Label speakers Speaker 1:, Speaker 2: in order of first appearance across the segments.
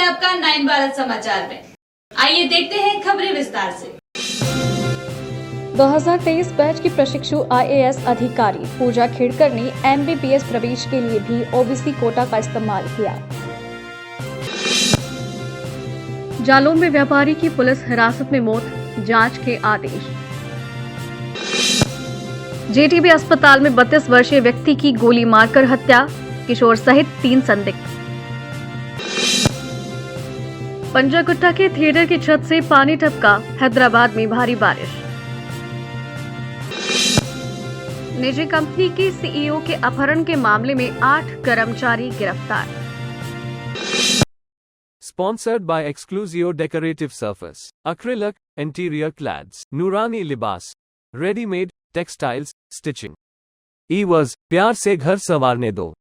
Speaker 1: आपका 9 भारत समाचार में। आइए देखते हैं खबरें विस्तार से।
Speaker 2: 2023 बैच की प्रशिक्षु IAS अधिकारी पूजा खेड़कर ने MBBS प्रवेश के लिए भी OBC कोटा का इस्तेमाल किया। जालौन में व्यापारी की पुलिस हिरासत में मौत, जांच के आदेश। JTB अस्पताल में 32 वर्षीय व्यक्ति की गोली मारकर हत्या, किशोर सहित 3 संदिग्ध। पंजागुट्टा के थिएटर की छत से पानी टपका, हैदराबाद में भारी बारिश। निजी कंपनी के CEO के अपहरण के मामले में 8 कर्मचारी गिरफ्तार।
Speaker 3: Sponsored by Exclusio Decorative Surface, Acrylic, Interior Clads, Nurani Libas, Ready-made, Textiles, Stitching. E-was, प्यार से घर संवारने दो।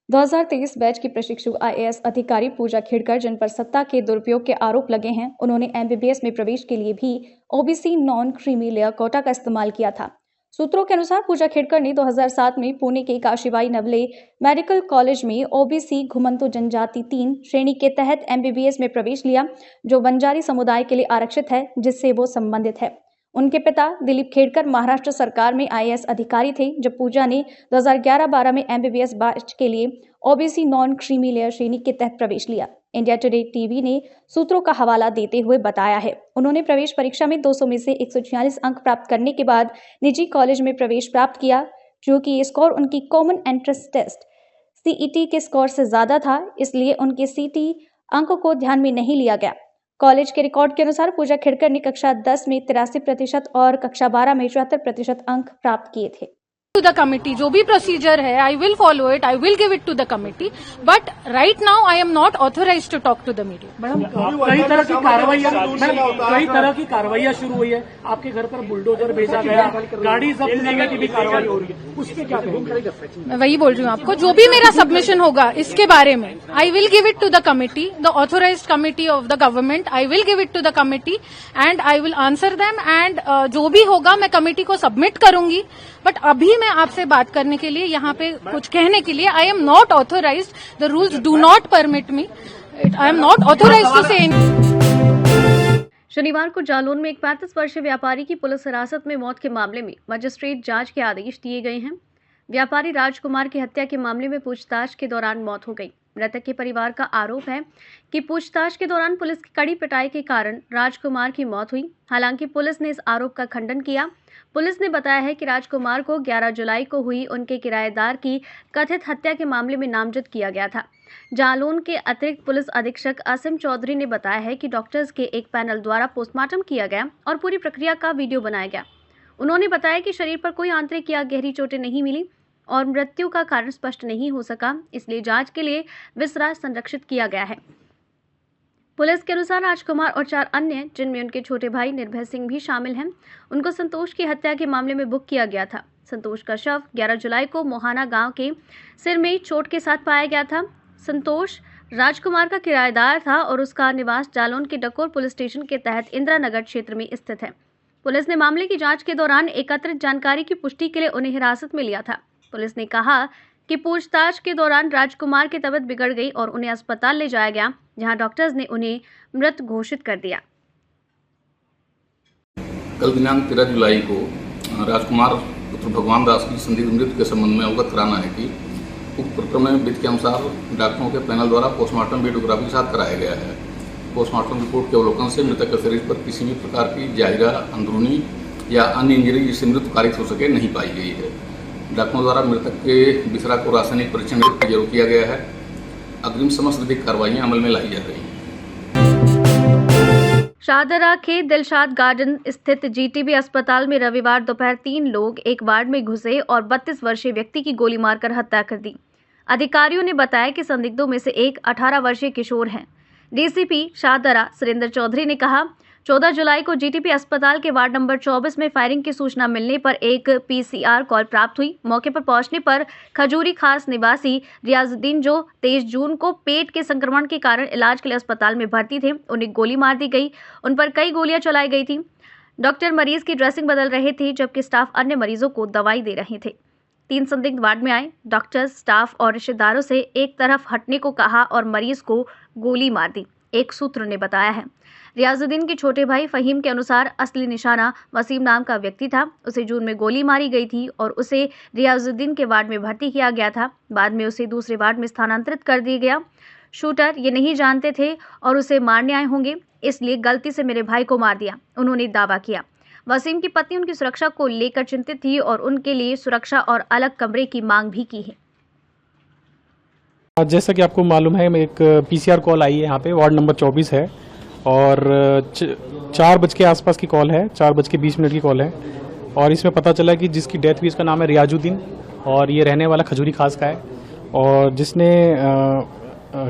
Speaker 2: 2023 बैच की प्रशिक्षु IAS अधिकारी पूजा खेड़कर जिन पर सत्ता के दुरुपयोग के आरोप लगे हैं, उन्होंने MBBS में प्रवेश के लिए भी OBC non creamy layer quota का इस्तेमाल किया था। सूत्रों के अनुसार पूजा खेड़कर ने 2007 में पुणे के काशीबाई नवले मेडिकल कॉलेज में OBC घुमंतु जनजाति 3 श्रेणी के तहत MBBS में प्रवेश लिया, जो बंजारी समुदाय के लिए आरक्षित है, जिससे वो संबंधित है। उनके पिता दिलीप खेड़कर महाराष्ट्र सरकार में IAS अधिकारी थे, जब पूजा ने 2011-12 में MBBS बैच के लिए OBC नॉन क्रीमी लेयर श्रेणी के तहत प्रवेश लिया। इंडिया टुडे टीवी ने सूत्रों का हवाला देते हुए बताया है, उन्होंने प्रवेश परीक्षा में 200 में से 146 अंक प्राप्त करने के बाद निजी कॉलेज में प्रवेश प्राप्त किया, जो कि ये स्कोर उनकी कॉमन एंट्रेंस टेस्ट CET के स्कोर से ज्यादा था, इसलिए उनके CT अंक को ध्यान में नहीं लिया गया। कॉलेज के रिकॉर्ड के अनुसार पूजा खेड़कर ने कक्षा 10 में 83% और कक्षा 12 में 74% अंक प्राप्त किए थे।
Speaker 4: To the committee, जो भी प्रोसीजर है, I will follow it, I will give it to the committee, but right now I am not authorized to talk to the media.
Speaker 5: Madam कई तरह की कार्रवाइयाँ शुरू हुई है, आपके घर पर बुलडोजर भेजा गया, गाड़ी जब्त करने की भी कार्रवाई हो रही है, उस पे क्या कहेंगे?
Speaker 4: मैं वही बोल रही हूँ आपको, जो भी मेरा सबमिशन होगा इसके बारे में I will give it to the committee, the authorized committee of the government. I will give it to the committee and I will answer them and जो भी होगा मैं कमेटी को सबमिट करूंगी। बट अभी मैं आपसे बात करने के लिए यहाँ पे कुछ कहने के लिए I am not authorised, the rules do not permit me, I am not authorised to say.
Speaker 2: शनिवार को जालौन में एक 35 वर्षीय व्यापारी की पुलिस हिरासत में मौत के मामले में मजिस्ट्रेट जांच के आदेश दिए गए हैं। व्यापारी राजकुमार की हत्या के मामले में पूछताछ के दौरान मौत हो गई। मृतक के परिवार का आरोप है कि पूछताछ के दौरान पुलिस की कड़ी पिटाई के कारण राजकुमार की मौत हुई। हालांकि पुलिस ने इस आरोप का खंडन किया। पुलिस ने बताया है कि राजकुमार को 11 जुलाई को हुई उनके किराएदार की कथित हत्या के मामले में नामजद किया गया था। जालौन के अतिरिक्त पुलिस अधीक्षक आसिम चौधरी ने बताया है कि डॉक्टर्स के एक पैनल द्वारा पोस्टमार्टम किया गया और पूरी प्रक्रिया का वीडियो बनाया गया। उन्होंने बताया कि शरीर पर कोई आंतरिक या गहरी चोटें नहीं मिली और मृत्यु का कारण स्पष्ट नहीं हो सका, इसलिए जांच के लिए विसरा संरक्षित किया गया है। पुलिस के अनुसार राजकुमार और 4 अन्य, जिनमें उनके छोटे भाई निर्भय सिंह भी शामिल हैं, उनको संतोष की हत्या के मामले में बुक किया गया था। संतोष का शव 11 जुलाई को मोहाना गांव के सिर में चोट के साथ पाया गया था। संतोष राजकुमार का किराएदार था और उसका निवास जालौन के डकोर पुलिस स्टेशन के तहत इंदिरा नगर क्षेत्र में स्थित है। पुलिस ने मामले की जांच के दौरान एकत्रित जानकारी की पुष्टि के लिए उन्हें हिरासत में लिया था। पुलिस ने कहा कि पूछताछ के दौरान राजकुमार की तबीयत बिगड़ गई और उन्हें अस्पताल ले जाया गया, जहां डॉक्टर्स ने उन्हें मृत घोषित कर दिया।
Speaker 6: कल दिनांक 13 जुलाई को राजकुमार पुत्र भगवान दास की संदिग्ध मृत्यु के संबंध में अवगत कराना है कि उक्त प्रकरण में विधि के अनुसार डॉक्टरों के पैनल द्वारा पोस्टमार्टम वीडियोग्राफी के साथ कराया गया है। पोस्टमार्टम रिपोर्ट के अवलोकन से मृतक के शरीर पर किसी भी प्रकार की जाहिरा अंदरूनी या अन्य इंजरी जिससे मृत्यु कारित हो सके नहीं पाई गई है। डॉक्टरों द्वारा मृतक के बिसरा को रासायनिक परीक्षण जरूर किया गया है। अग्रिम समस्त विधिक कार्रवाइयां अमल में लाई जा रही हैं।
Speaker 2: शाहदरा के दिलशाद गार्डन स्थित JTB अस्पताल में रविवार दोपहर 3 लोग एक वार्ड में घुसे और 32 वर्षीय व्यक्ति की गोली मारकर हत्या कर दी। अधिकारियों ने बताया कि संदिग्धों में से एक 18 वर्षीय किशोर हैं। DCP शाहदरा सुरेंद्र चौधरी ने कहा, 14 जुलाई को JTB अस्पताल के वार्ड नंबर 24 में फायरिंग की सूचना मिलने पर एक PCR कॉल प्राप्त हुई। मौके पर पहुंचने पर खजूरी खास निवासी रियाजुद्दीन, जो 23 जून को पेट के संक्रमण के कारण इलाज के लिए अस्पताल में भर्ती थे, उन्हें गोली मार दी गई। उन पर कई गोलियां चलाई गई थी। डॉक्टर मरीज की ड्रेसिंग बदल रहे थे, जबकि स्टाफ अन्य मरीजों को दवाई दे रहे थे। 3 संदिग्ध वार्ड में आए। डॉक्टर्स, स्टाफ और रिश्तेदारों से एक तरफ हटने को कहा और मरीज को गोली मार दी, एक सूत्र ने बताया है। रियाजुद्दीन के छोटे भाई फहीम के अनुसार असली निशाना वसीम नाम का व्यक्ति था। उसे जून में गोली मारी गई थी और उसे रियाजुद्दीन के वार्ड में भर्ती किया गया था। बाद में उसे दूसरे वार्ड में स्थानांतरित कर दिया गया। शूटर ये नहीं जानते थे और उसे मारने आए होंगे, इसलिए गलती से मेरे भाई को मार दिया, उन्होंने दावा किया। वसीम की पत्नी उनकी सुरक्षा को लेकर चिंतित थी और उनके लिए सुरक्षा और अलग कमरे की मांग भी की है।
Speaker 7: जैसा कि आपको मालूम है, एक पीसीआर कॉल आई है यहाँ पे, वार्ड नंबर 24 है और 4 बज के आसपास की कॉल है, 4:20 की कॉल है और इसमें पता चला कि जिसकी डेथ हुई इसका नाम है रियाजुद्दीन और ये रहने वाला खजूरी खास का है और जिसने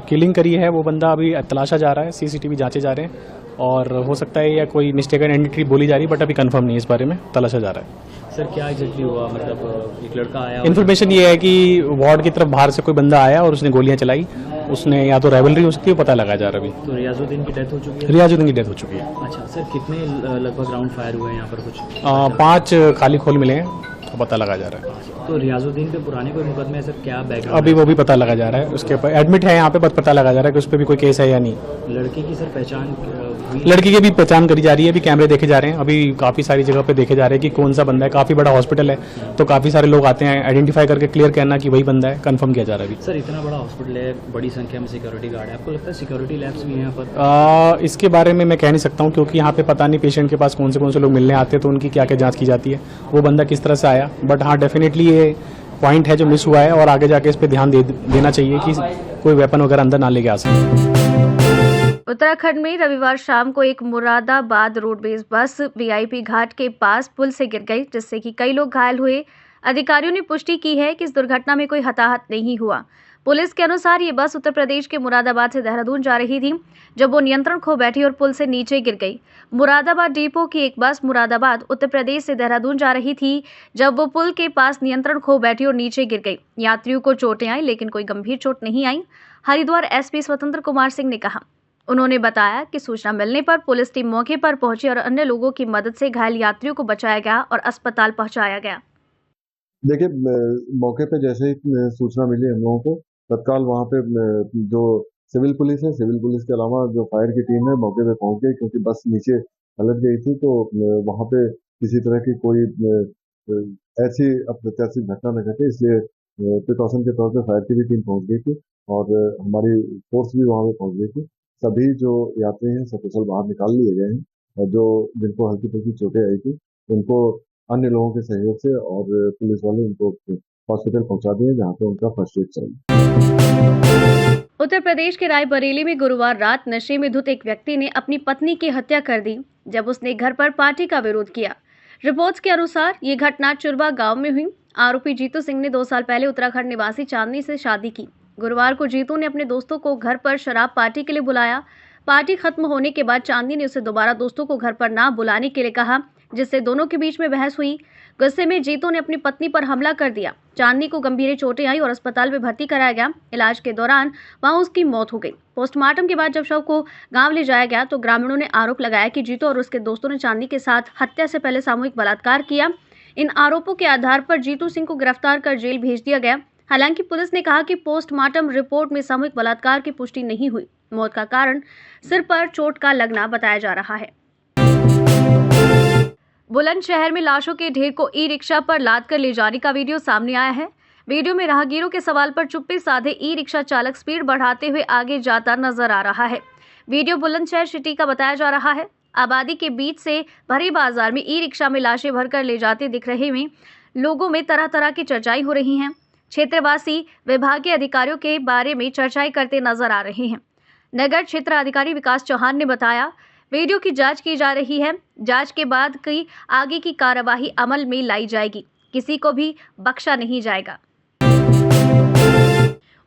Speaker 7: किलिंग करी है वो बंदा अभी तलाशा जा रहा है, सीसीटीवी जांचे जा रहे हैं और हो सकता है या कोई मिस्टेकन एंटिटी बोली जा रही है, बट अभी कंफर्म नहीं है, इस बारे में तलाशा जा रहा है।
Speaker 8: सर क्या एग्जैक्टली हुआ, मतलब एक लड़का आया?
Speaker 7: इन्फॉर्मेशन ये है कि वार्ड की तरफ बाहर से कोई बंदा आया और उसने गोलियां चलाई, उसने या तो राइवलरी हो सकती है, पता लगा जा रहा है अभी।
Speaker 8: तो रियाजुद्दीन की डेथ हो चुकी है?
Speaker 7: रियाजुद्दीन की डेथ हो चुकी है।
Speaker 8: अच्छा सर, कितने लगभग राउंड फायर हुए हैं यहाँ पर? कुछ
Speaker 7: 5 खाली खोल मिले हैं, तो पता लगा जा रहा है।
Speaker 8: तो रियाजुद्दीन पे पुराने कोई मुकदमे सर, क्या बैकग्राउंड?
Speaker 7: अभी वो भी पता लगा जा रहा है, उसके ऊपर एडमिट है यहाँ पे, पता लगा जा रहा है कि उस पर भी कोई केस है या नहीं।
Speaker 8: लड़की की सर पहचान हुई?
Speaker 7: लड़की की भी पहचान करी जा रही है, अभी कैमरे देखे जा रहे हैं, अभी काफी सारी जगह पे देखे जा रहे हैं कि कौन सा बंदा है। काफी बड़ा हॉस्पिटल है तो काफी सारे लोग आते हैं, आइडेंटिफाई करके क्लियर करना कि वही बंदा है, कंफर्म किया जा रहा है अभी।
Speaker 8: सर इतना बड़ा हॉस्पिटल है, बड़ी संख्या में सिक्योरिटी गार्ड है, आपको लगता है सिक्योरिटी लैब्स भी हैं यहाँ पर?
Speaker 7: इसके बारे में मैं कह नहीं सकता हूँ क्योंकि यहाँ पे पता नहीं पेशेंट के पास कौन से लोग मिलने आते हैं, तो उनकी क्या क्या जांच की जाती है, वो बंदा किस तरह से आया। बट हाँ, डेफिनेटली ये पॉइंट है जो मिस हुआ है और आगे जाके इस पे ध्यान देना चाहिए कि कोई वेपन वगैरह अंदर ना लेके आ सके।
Speaker 2: उत्तराखंड में रविवार शाम को एक मुरादाबाद रोडवेज बस वीआईपी घाट के पास पुल से गिर गई, जिससे कि कई लोग घायल हुए। अधिकारियों ने पुष्टि की है कि इस दुर्घटना में कोई हताहत नहीं हुआ। पुलिस के अनुसार ये बस उत्तर प्रदेश के मुरादाबाद से देहरादून जा रही थी जब वो नियंत्रण खो बैठी और पुल से नीचे गिर गई। मुरादाबाद डिपो की एक बस मुरादाबाद उत्तर प्रदेश से देहरादून जा रही थी जब वो पुल के पास नियंत्रण खो बैठी और नीचे गिर गई। यात्रियों को चोटें आई लेकिन कोई गंभीर चोट नहीं आई। हरिद्वार एसपी स्वतंत्र कुमार सिंह ने कहा, उन्होंने बताया कि सूचना मिलने पर पुलिस टीम मौके पर पहुंची और अन्य लोगों की मदद से घायल यात्रियों को बचाया गया और अस्पताल पहुंचाया गया।
Speaker 9: देखिए, मौके पे जैसे ही सूचना मिली हम लोगों को, तत्काल वहाँ पे जो सिविल पुलिस है, सिविल पुलिस के अलावा जो फायर की टीम है मौके पे पहुंच गई, क्योंकि बस नीचे पलट गई थी। तो वहाँ पे किसी तरह की कोई ऐसी अप्रत्याशित घटना न घटे, इसलिए प्रिकॉशन के तौर पे फायर की भी टीम पहुंच गई थी और हमारी फोर्स भी वहाँ पे पहुंच गई थी। सभी जो यात्री हैं सकुशल बाहर निकाल लिए गए हैं और जो जिनको हल्की फुल्की चोटें आई थी उनको अन्य लोगों के सहयोग से और पुलिस वाले उनको हॉस्पिटल पहुंचा दिए, जहां पे उनका फर्स्ट एड चल।
Speaker 2: उत्तर प्रदेश के रायबरेली में गुरुवार रात नशे में धुत एक व्यक्ति ने अपनी पत्नी की हत्या कर दी जब उसने घर पर पार्टी का विरोध किया। रिपोर्ट्स के अनुसार ये घटना चुरबा गांव में हुई। आरोपी जीतू सिंह ने 2 साल पहले उत्तराखंड निवासी चांदनी से शादी की। गुरुवार को जीतू ने अपने दोस्तों को घर पर शराब पार्टी के लिए बुलाया। पार्टी खत्म होने के बाद चांदनी ने उसे दोबारा दोस्तों को घर पर ना बुलाने के लिए कहा, जिससे दोनों के बीच में बहस हुई। गुस्से में जीतू ने अपनी पत्नी पर हमला कर दिया। चांदनी को गंभीर चोटें आई और अस्पताल में भर्ती कराया गया। इलाज के दौरान वहां उसकी मौत हो गई। पोस्टमार्टम के बाद जब शव को गांव ले जाया गया तो ग्रामीणों ने आरोप लगाया कि जीतू और उसके दोस्तों ने चांदनी के साथ हत्या से पहले सामूहिक बलात्कार किया। इन आरोपों के आधार पर जीतू सिंह को गिरफ्तार कर जेल भेज दिया गया। हालांकि पुलिस ने कहा कि पोस्टमार्टम रिपोर्ट में सामूहिक बलात्कार की पुष्टि नहीं हुई। मौत का कारण सिर पर चोट का लगना बताया जा रहा है। बुलंदशहर में लाशों के ढेर को ई-रिक्शा पर लाद कर ले जाने का वीडियो सामने आया है। वीडियो में राहगीरों के सवाल पर चुप्पी साधे ई-रिक्शा चालक स्पीड बढ़ाते हुए आगे जाता नजर आ रहा है। वीडियो बुलंदशहर सिटी का बताया जा रहा है। आबादी के बीच से भरे बाजार में ई-रिक्शा में लाशें भरकर ले जाते दिख रहे हैं। लोगों में तरह तरह की चर्चाएं हो रही हैं। क्षेत्रवासी विभागीय अधिकारियों के बारे में चर्चाएं करते नजर आ रहे हैं। नगर क्षेत्र अधिकारी विकास चौहान ने बताया, वीडियो की जांच की जा रही है। जांच के बाद की आगे की कार्यवाही अमल में लाई जाएगी। किसी को भी बख्शा नहीं जाएगा।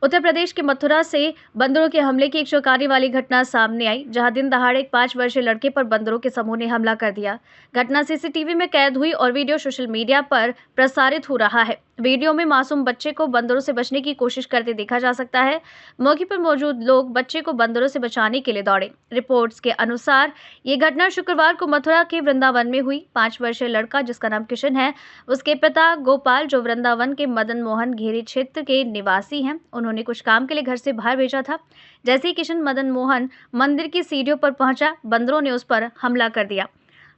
Speaker 2: उत्तर प्रदेश के मथुरा से बंदरों के हमले की एक चौंकाने वाली घटना सामने आई, जहां दिन दहाड़े एक 5 वर्षीय लड़के पर बंदरों के समूह ने हमला कर दिया। घटना सीसीटीवी में कैद हुई और वीडियो सोशल मीडिया पर प्रसारित हो रहा है। वीडियो में मासूम बच्चे को बंदरों से बचने की कोशिश करते देखा जा सकता है। मौके पर मौजूद लोग बच्चे को बंदरों से बचाने के लिए दौड़े। रिपोर्ट्स के अनुसार ये घटना शुक्रवार को मथुरा के वृंदावन में हुई। 5 वर्षीय लड़का, जिसका नाम किशन है, उसके पिता गोपाल, जो वृंदावन के मदन मोहन घेरे क्षेत्र के निवासी हैं, उन्होंने कुछ काम के लिए घर से बाहर भेजा था। जैसे ही किशन मदन मोहन मंदिर की सीढ़ियों पर पहुंचा, बंदरों ने उस पर हमला कर दिया।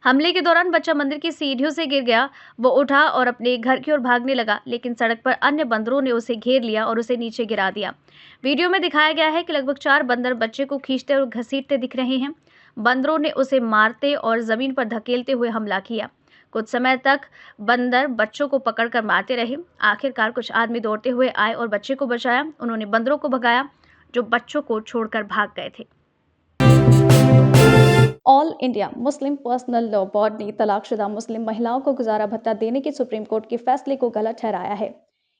Speaker 2: हमले के दौरान बच्चा मंदिर की सीढ़ियों से गिर गया। वो उठा और अपने घर की ओर भागने लगा, लेकिन सड़क पर अन्य बंदरों ने उसे घेर लिया और उसे नीचे गिरा दिया। वीडियो में दिखाया गया है कि लगभग 4 बंदर बच्चे को खींचते और घसीटते दिख रहे हैं। बंदरों ने उसे मारते और जमीन पर धकेलते हुए हमला किया। कुछ समय तक बंदर बच्चों को पकड़कर मारते रहे। आखिरकार कुछ आदमी दौड़ते हुए आए और बच्चे को बचाया। उन्होंने बंदरों को भगाया, जो बच्चों को छोड़कर भाग गए थे।
Speaker 10: All India Muslim personal law board ने तलाकशुदा मुस्लिम महिलाओं को गुजारा भत्ता देने के सुप्रीम कोर्ट के फैसले को गलत ठहराया है।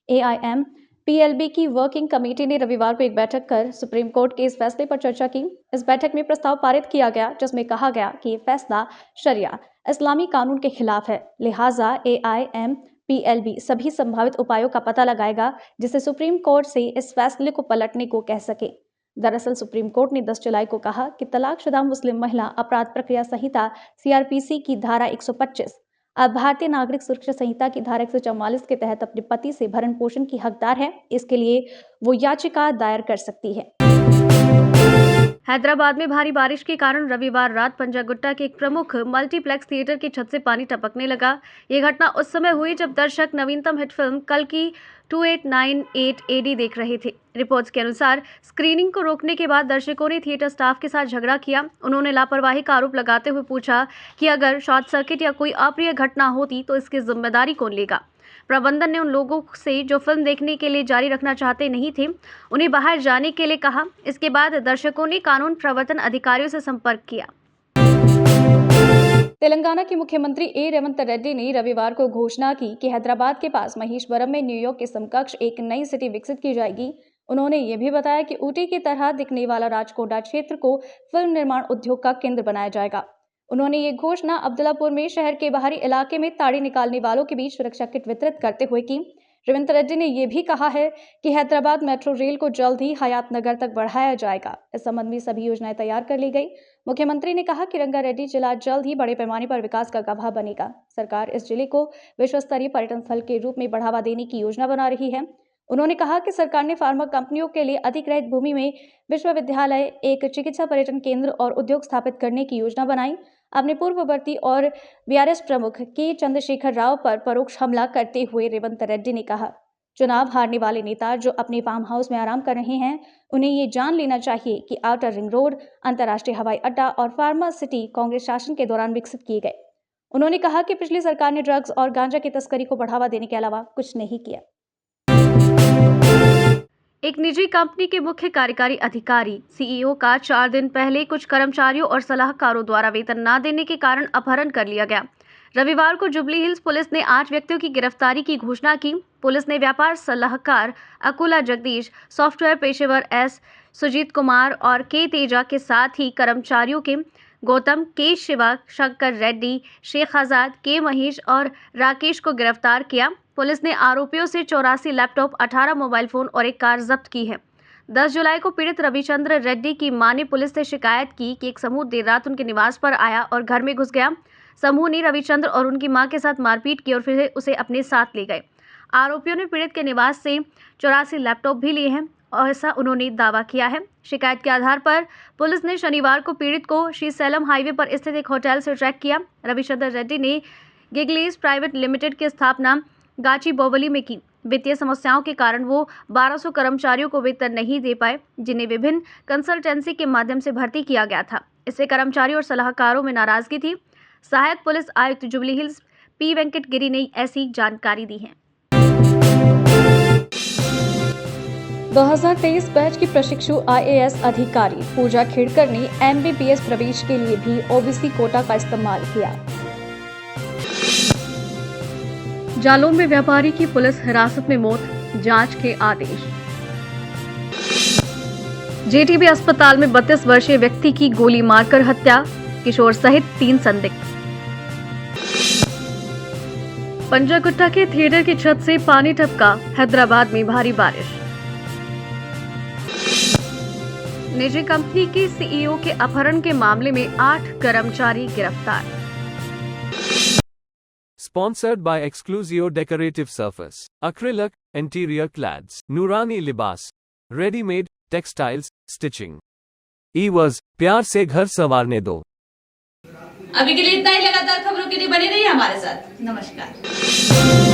Speaker 10: AIMPLB की वर्किंग कमेटी ने रविवार को एक बैठक कर सुप्रीम कोर्ट के इस फैसले पर चर्चा की। इस बैठक में प्रस्ताव पारित किया गया, जिसमें कहा गया कि ये फैसला शरिया इस्लामी कानून के खिलाफ है। लिहाजा AIMPLB सभी संभावित उपायों का पता लगाएगा, जिससे सुप्रीम कोर्ट से इस फैसले को पलटने को कह सके। दरअसल सुप्रीम कोर्ट ने 10 जुलाई को कहा कि तलाकशुदा मुस्लिम महिला अपराध प्रक्रिया संहिता CRPC की धारा 125 अब भारतीय नागरिक सुरक्षा संहिता की धारा 144 के तहत अपने पति से भरण पोषण की हकदार है। इसके लिए वो याचिका दायर कर सकती है।
Speaker 2: हैदराबाद में भारी बारिश के कारण रविवार रात पंजागुट्टा के एक प्रमुख मल्टीप्लेक्स थिएटर की छत से पानी टपकने लगा। ये घटना उस समय हुई जब दर्शक नवीनतम हिट फिल्म कल की 2898 AD देख रहे थे। रिपोर्ट्स के अनुसार स्क्रीनिंग को रोकने के बाद दर्शकों ने थिएटर स्टाफ के साथ झगड़ा किया। उन्होंने लापरवाही का आरोप लगाते हुए पूछा कि अगर शॉर्ट सर्किट या कोई अप्रिय घटना होती तो इसकी जिम्मेदारी कौन लेगा। प्रबंधन ने उन लोगों से जो फिल्म देखने के लिए जारी रखना चाहते नहीं थे, उन्हें बाहर जाने के लिए कहा। इसके बाद दर्शकों ने कानून प्रवर्तन अधिकारियों से संपर्क किया।
Speaker 10: तेलंगाना के मुख्यमंत्री ए रेवंत रेड्डी ने रविवार को घोषणा की कि हैदराबाद के पास महेशवरम में न्यूयॉर्क के समकक्ष एक नई सिटी विकसित की जाएगी। उन्होंने ये भी बताया कि ऊटी की तरह दिखने वाला राजकोटा क्षेत्र को फिल्म निर्माण उद्योग का केंद्र बनाया जाएगा। उन्होंने ये घोषणा अब्दुल्लापुर में शहर के बाहरी इलाके में ताड़ी निकालने वालों के बीच सुरक्षा किट वितरित करते हुए की। रेवंत रेड्डी ने यह भी कहा है कि हैदराबाद मेट्रो रेल को जल्द ही हयात नगर तक बढ़ाया जाएगा। इस संबंध में सभी योजनाएं तैयार कर ली गई। मुख्यमंत्री ने कहा कि रंगारेड्डी जिला जल्द ही बड़े पैमाने पर विकास का गवाह बनेगा। सरकार इस जिले को विश्व स्तरीय पर्यटन स्थल के रूप में बढ़ावा देने की योजना बना रही है। उन्होंने कहा कि सरकार ने फार्मा कंपनियों के लिए अधिग्रहित भूमि में विश्वविद्यालय, एक चिकित्सा पर्यटन केंद्र और उद्योग स्थापित करने की योजना बनाई। अपने पूर्ववर्ती और BRS प्रमुख के चंद्रशेखर राव पर परोक्ष हमला करते हुए रेवंत रेड्डी ने कहा, चुनाव हारने वाले नेता जो अपने फार्म हाउस में आराम कर रहे हैं, उन्हें ये जान लेना चाहिए कि आउटर रिंग रोड, अंतर्राष्ट्रीय हवाई अड्डा और फार्मा सिटी कांग्रेस शासन के दौरान विकसित किए गए। उन्होंने कहा कि पिछली सरकार ने ड्रग्स और गांजा की तस्करी को बढ़ावा देने के अलावा कुछ नहीं किया।
Speaker 2: एक निजी कंपनी के मुख्य कार्यकारी अधिकारी CEO का 4 दिन पहले कुछ कर्मचारियों और सलाहकारों द्वारा वेतन न देने के कारण अपहरण कर लिया गया। रविवार को जुबली हिल्स पुलिस ने 8 व्यक्तियों की गिरफ्तारी की घोषणा की। पुलिस ने व्यापार सलाहकार अकुला जगदीश, सॉफ्टवेयर पेशेवर S सुजीत कुमार और K तेजा के साथ ही कर्मचारियों के गौतम, K शिवा, शंकर रेड्डी, शेख आजाद, K महेश और राकेश को गिरफ्तार किया। पुलिस ने आरोपियों से 84 लैपटॉप, 18 मोबाइल फोन और एक कार जब्त की है। 10 जुलाई को पीड़ित रविचंद्र रेड्डी की मां ने पुलिस से शिकायत की कि एक समूह देर रात उनके निवास पर आया और घर में घुस गया। समूह ने रविचंद्र और उनकी मां के साथ मारपीट की और फिर उसे अपने साथ ले गए। आरोपियों ने पीड़ित के निवास से 84 लैपटॉप भी लिए हैं और ऐसा उन्होंने दावा किया है। शिकायत के आधार पर पुलिस ने शनिवार को पीड़ित को श्रीसैलम हाईवे पर स्थित एक होटल से ट्रैक किया। रविचंद्र रेड्डी ने गिगलीज प्राइवेट लिमिटेड की स्थापना गाची बोवली में की। वित्तीय समस्याओं के कारण वो 1200 कर्मचारियों को वेतन नहीं दे पाए, जिन्हें विभिन्न कंसल्टेंसी के माध्यम से भर्ती किया गया था। इससे कर्मचारियों और सलाहकारों में नाराजगी थी। सहायक पुलिस आयुक्त jubilee hills P Venkata Giri ने ऐसी जानकारी दी है।
Speaker 10: 2023 बैच की प्रशिक्षु IAS अधिकारी पूजा खेड़कर ने MBBS प्रवेश के लिए भी OBC कोटा का इस्तेमाल किया।
Speaker 2: जालौन में व्यापारी की पुलिस हिरासत में मौत, जांच के आदेश। जेटीबी अस्पताल में 32 वर्षीय व्यक्ति की गोली मारकर हत्या, किशोर सहित 3 संदिग्ध। पंजागुट्टा के थिएटर की छत से पानी टपका, हैदराबाद में भारी बारिश। निजी कंपनी के सीईओ के अपहरण के मामले में 8 कर्मचारी गिरफ्तार।
Speaker 3: Sponsored by Exclusio Decorative Surface, Acrylic, Interior Clads, Nurani Libas, Ready-made, Textiles, Stitching. E-was, प्यार से घर संवारने दो।
Speaker 1: अभी के लिए इतना ही। लगातार खबरों के लिए बने रहिए हमारे साथ। नमस्कार।